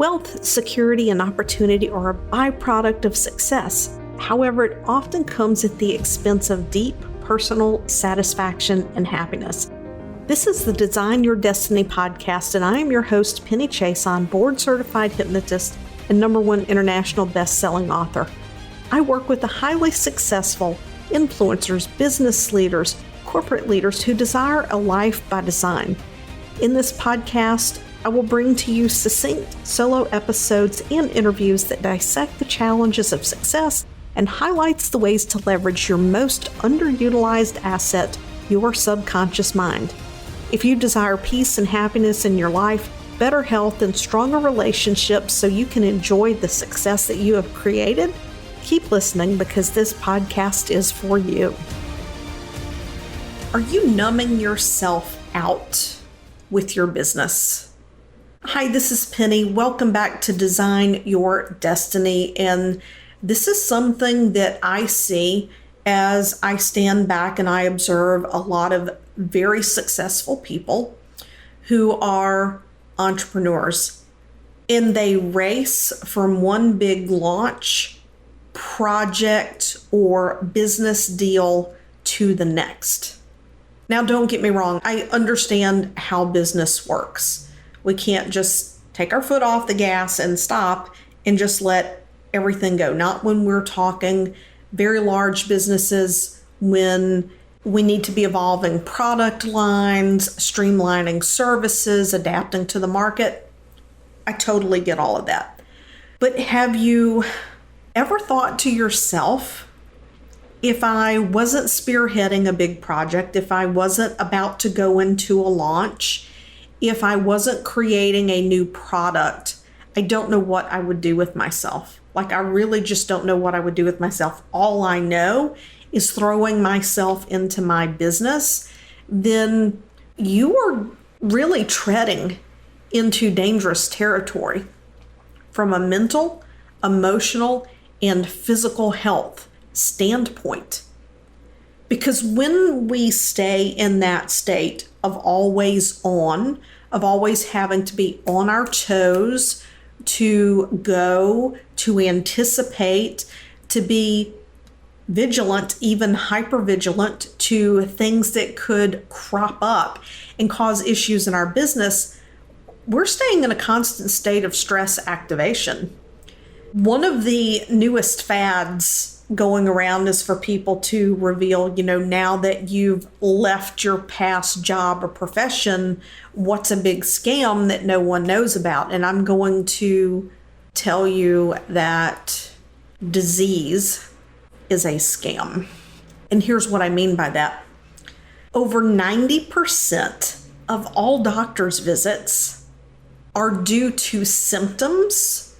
Wealth, security, and opportunity are a byproduct of success. However, it often comes at the expense of deep personal satisfaction and happiness. This is the Design Your Destiny podcast, and I am your host, Penny Chason, board-certified hypnotist and #1 international best-selling author. I work with the highly successful influencers, business leaders, corporate leaders who desire a life by design. In this podcast, I will bring to you succinct solo episodes and interviews that dissect the challenges of success and highlights the ways to leverage your most underutilized asset, your subconscious mind. If you desire peace and happiness in your life, better health, and stronger relationships so you can enjoy the success that you have created, keep listening because this podcast is for you. Are you numbing yourself out with your business? Hi, this is Penny. Welcome back to Design Your Destiny. And this is something that I see as I stand back and I observe a lot of very successful people who are entrepreneurs. And they race from one big launch, project, or business deal to the next. Now, don't get me wrong. I understand how business works. We can't just take our foot off the gas and stop and just let everything go. Not when we're talking very large businesses, when we need to be evolving product lines, streamlining services, adapting to the market. I totally get all of that. But have you ever thought to yourself, if I wasn't spearheading a big project, if I wasn't about to go into a launch, if I wasn't creating a new product, I don't know what I would do with myself. Like, I really just don't know what I would do with myself. All I know is throwing myself into my business. Then you are really treading into dangerous territory from a mental, emotional, and physical health standpoint. Because when we stay in that state of always on, of always having to be on our toes, to go, to anticipate, to be vigilant, even hypervigilant to things that could crop up and cause issues in our business, we're staying in a constant state of stress activation. One of the newest fads going around is for people to reveal, now that you've left your past job or profession, what's a big scam that no one knows about? And I'm going to tell you that disease is a scam. And here's what I mean by that. Over 90% of all doctor's visits are due to symptoms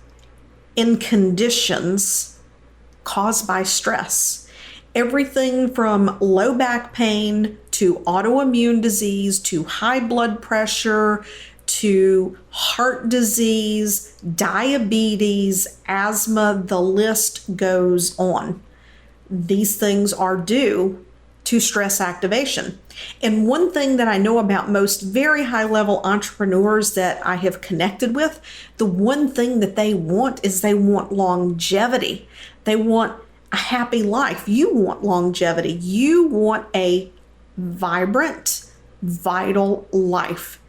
and conditions caused by stress. Everything from low back pain to autoimmune disease to high blood pressure to heart disease, diabetes, asthma, the list goes on. These things are due to stress activation. And one thing that I know about most very high-level entrepreneurs that I have connected with, the one thing that they want is they want longevity. They want a happy life. You want longevity. You want a vibrant, vital life.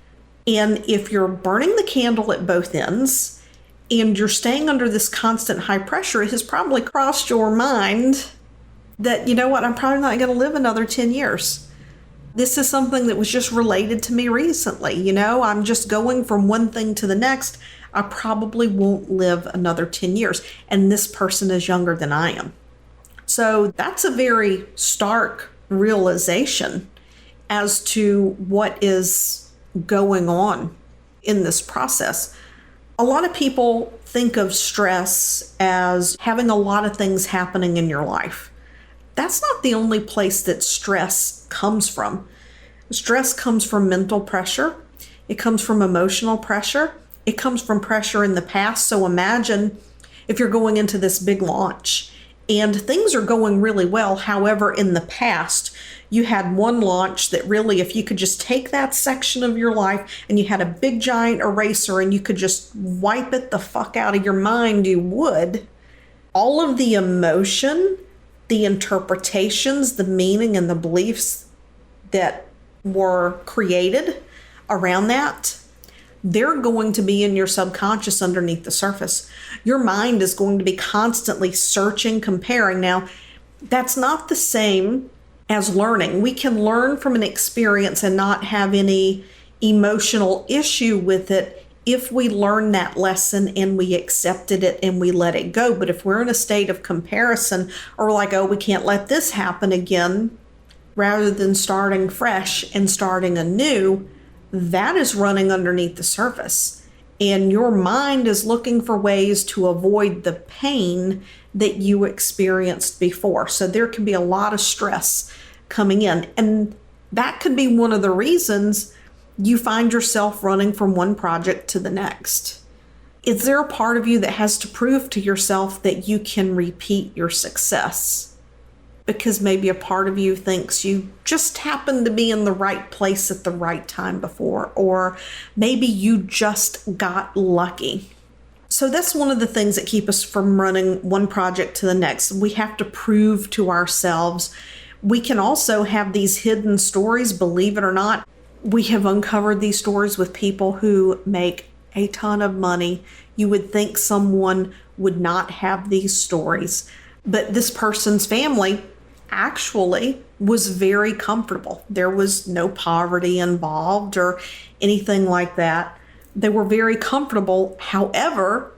And if you're burning the candle at both ends and you're staying under this constant high pressure, it has probably crossed your mind that, I'm probably not going to live another 10 years. This is something that was just related to me recently. I'm just going from one thing to the next. I probably won't live another 10 years. And this person is younger than I am. So that's a very stark realization as to what is going on in this process. A lot of people think of stress as having a lot of things happening in your life. That's not the only place that stress comes from. Stress comes from mental pressure. It comes from emotional pressure. It comes from pressure in the past. So imagine if you're going into this big launch and things are going really well. However, in the past, you had one launch that really, if you could just take that section of your life and you had a big giant eraser and you could just wipe it the fuck out of your mind, you would. All of the emotion, the interpretations, the meaning, and the beliefs that were created around that, they're going to be in your subconscious underneath the surface. Your mind is going to be constantly searching, comparing. Now, that's not the same as learning. We can learn from an experience and not have any emotional issue with it if we learn that lesson and we accepted it and we let it go. But if we're in a state of comparison, or we're like, oh, we can't let this happen again, rather than starting fresh and starting anew, that is running underneath the surface. And your mind is looking for ways to avoid the pain that you experienced before. So there can be a lot of stress coming in. And that could be one of the reasons you find yourself running from one project to the next. Is there a part of you that has to prove to yourself that you can repeat your success? Because maybe a part of you thinks you just happened to be in the right place at the right time before, or maybe you just got lucky. So that's one of the things that keep us from running one project to the next. We have to prove to ourselves. We can also have these hidden stories, believe it or not. We have uncovered these stories with people who make a ton of money. You would think someone would not have these stories, but this person's family actually was very comfortable. There was no poverty involved or anything like that. They were very comfortable. However,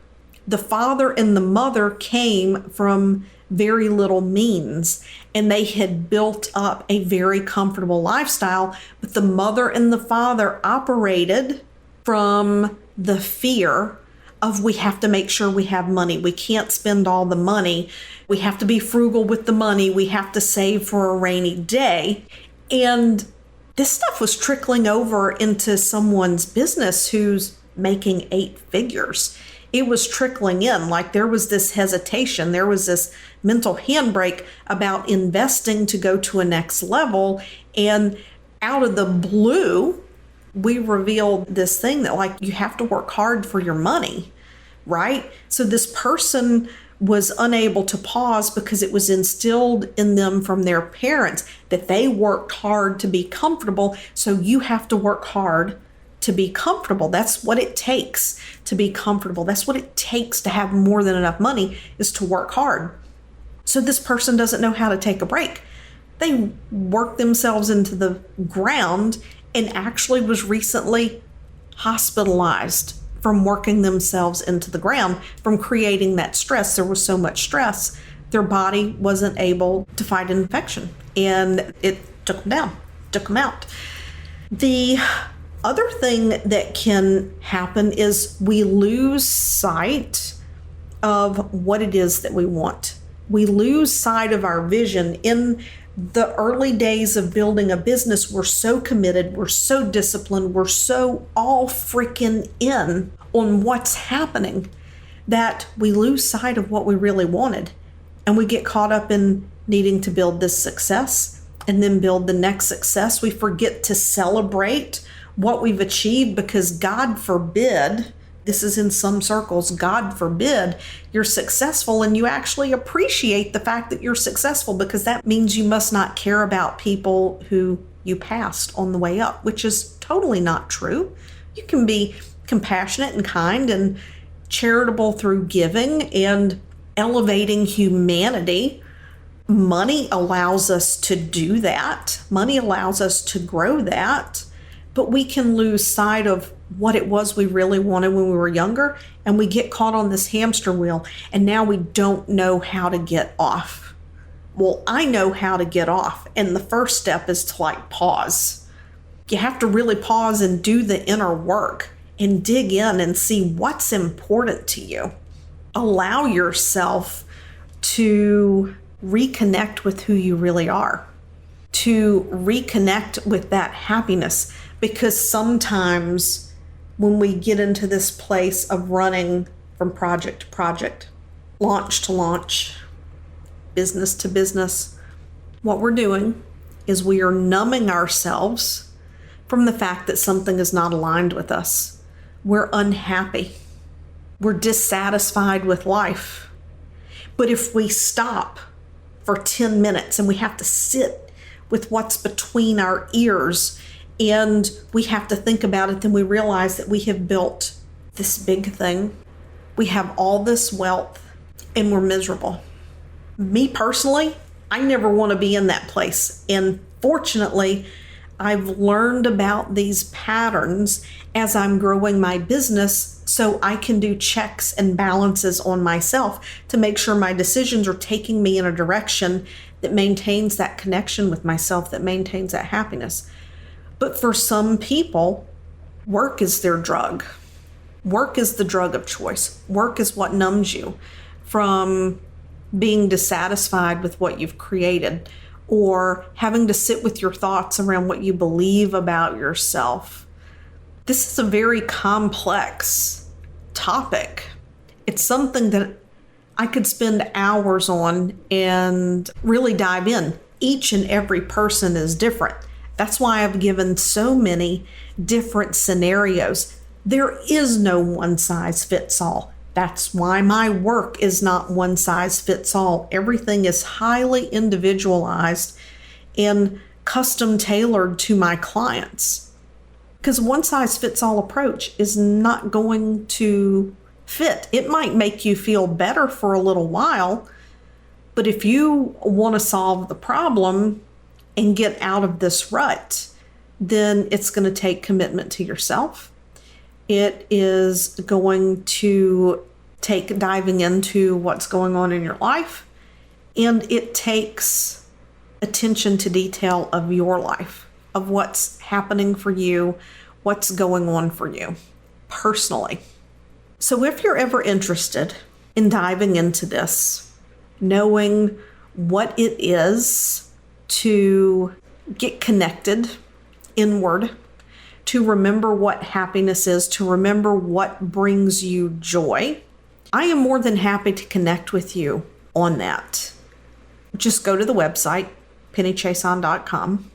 the father and the mother came from very little means, and they had built up a very comfortable lifestyle. But the mother and the father operated from the fear of, we have to make sure we have money. We can't spend all the money. We have to be frugal with the money. We have to save for a rainy day. And this stuff was trickling over into someone's business who's making 8 figures. It was trickling in. Like, there was this hesitation. There was this mental handbrake about investing to go to a next level. And out of the blue, we revealed this thing that, like, you have to work hard for your money, right? So this person was unable to pause because it was instilled in them from their parents that they worked hard to be comfortable. So you have to work hard to be comfortable. That's what it takes to be comfortable. That's what it takes to have more than enough money, is to work hard. So this person doesn't know how to take a break. They work themselves into the ground and actually was recently hospitalized from working themselves into the ground, from creating that stress. There was so much stress, their body wasn't able to fight an infection, and it took them down, took them out. The other thing that can happen is we lose sight of what it is that we want. We lose sight of our vision. In the early days of building a business, we're so committed, we're so disciplined, we're so all freaking in on what's happening that we lose sight of what we really wanted. And we get caught up in needing to build this success and then build the next success. We forget to celebrate what we've achieved, because God forbid, this is in some circles, God forbid you're successful and you actually appreciate the fact that you're successful, because that means you must not care about people who you passed on the way up, which is totally not true. You can be compassionate and kind and charitable through giving and elevating humanity. Money allows us to do that. Money allows us to grow that. But we can lose sight of what it was we really wanted when we were younger, and we get caught on this hamster wheel, and now we don't know how to get off. Well, I know how to get off, and the first step is to pause. You have to really pause and do the inner work and dig in and see what's important to you. Allow yourself to reconnect with who you really are, to reconnect with that happiness. Because sometimes when we get into this place of running from project to project, launch to launch, business to business, what we're doing is we are numbing ourselves from the fact that something is not aligned with us. We're unhappy. We're dissatisfied with life. But if we stop for 10 minutes and we have to sit with what's between our ears and we have to think about it, then we realize that we have built this big thing. We have all this wealth and we're miserable. Me personally, I never want to be in that place. And fortunately, I've learned about these patterns as I'm growing my business so I can do checks and balances on myself to make sure my decisions are taking me in a direction that maintains that connection with myself, that maintains that happiness. But for some people, work is their drug. Work is the drug of choice. Work is what numbs you from being dissatisfied with what you've created or having to sit with your thoughts around what you believe about yourself. This is a very complex topic. It's something that I could spend hours on and really dive in. Each and every person is different. That's why I've given so many different scenarios. There is no one size fits all. That's why my work is not one size fits all. Everything is highly individualized and custom tailored to my clients. Because one size fits all approach is not going to fit. It might make you feel better for a little while, but if you want to solve the problem and get out of this rut, then it's going to take commitment to yourself. It is going to take diving into what's going on in your life, and it takes attention to detail of your life, of what's happening for you, what's going on for you personally. So if you're ever interested in diving into this, knowing what it is to get connected inward, to remember what happiness is, to remember what brings you joy, I am more than happy to connect with you on that. Just go to the website, pennychason.com,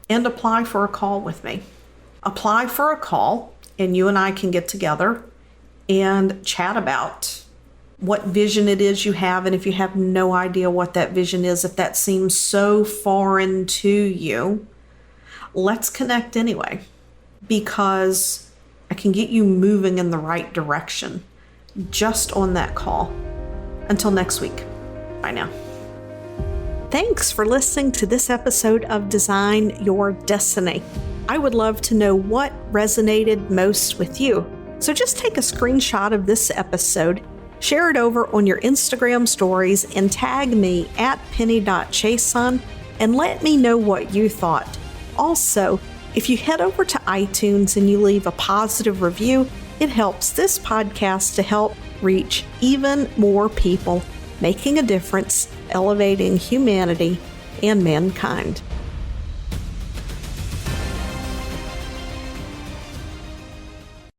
and apply for a call with me. Apply for a call, and you and I can get together and chat about what vision it is you have. And if you have no idea what that vision is, if that seems so foreign to you, let's connect anyway, because I can get you moving in the right direction just on that call. Until next week, bye now. Thanks for listening to this episode of Design Your Destiny. I would love to know what resonated most with you. So just take a screenshot of this episode, share it over on your Instagram stories, and tag me at penny.chason and let me know what you thought. Also, if you head over to iTunes and you leave a positive review, it helps this podcast to help reach even more people, making a difference, elevating humanity and mankind.